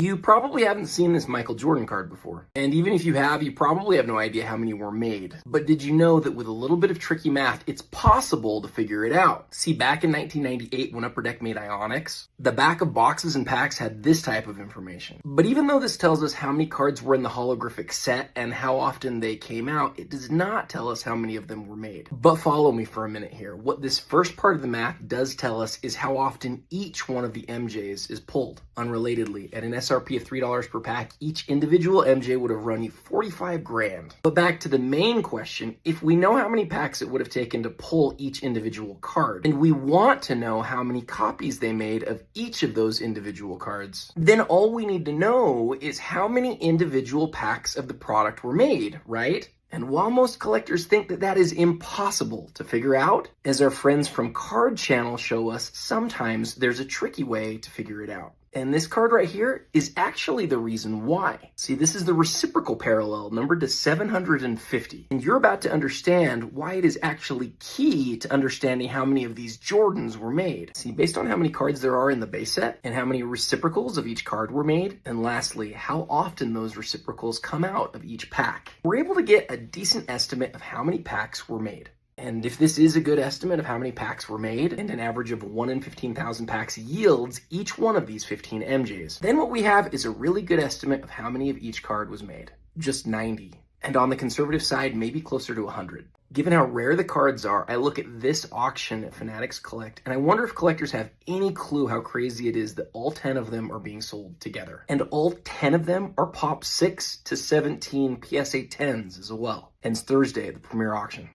You probably haven't seen this Michael Jordan card before. And even if you have, you probably have no idea how many were made. But did you know that with a little bit of tricky math, it's possible to figure it out? See, back in 1998 when Upper Deck made Ionix, the back of boxes and packs had this type of information. But even though this tells us how many cards were in the Hologrfx set and how often they came out, it does not tell us how many of them were made. But follow me for a minute here. What this first part of the math does tell us is how often each one of the MJs is pulled. Unrelatedly, at an SRP of $3 per pack, each individual MJ would have run you 45 grand. But back to the main question, if we know how many packs it would have taken to pull each individual card, and we want to know how many copies they made of each of those individual cards, then all we need to know is how many individual packs of the product were made, right? And while most collectors think that that is impossible to figure out, as our friends from Card Channel show us, sometimes there's a tricky way to figure it out. And this card right here is actually the reason why. See, this is the reciprocal parallel numbered to 750. And you're about to understand why it is actually key to understanding how many of these Jordans were made. See, based on how many cards there are in the base set and how many reciprocals of each card were made, and lastly, how often those reciprocals come out of each pack, we're able to get a decent estimate of how many packs were made. And if this is a good estimate of how many packs were made, and an average of 1 in 15,000 packs yields each one of these 15 MJs, then what we have is a really good estimate of how many of each card was made. Just 90. And on the conservative side, maybe closer to 100. Given how rare the cards are, I look at this auction at Fanatics Collect, and I wonder if collectors have any clue how crazy it is that all 10 of them are being sold together. And all 10 of them are pop 6 to 17 PSA 10s as well. Hence Thursday, the premiere auction.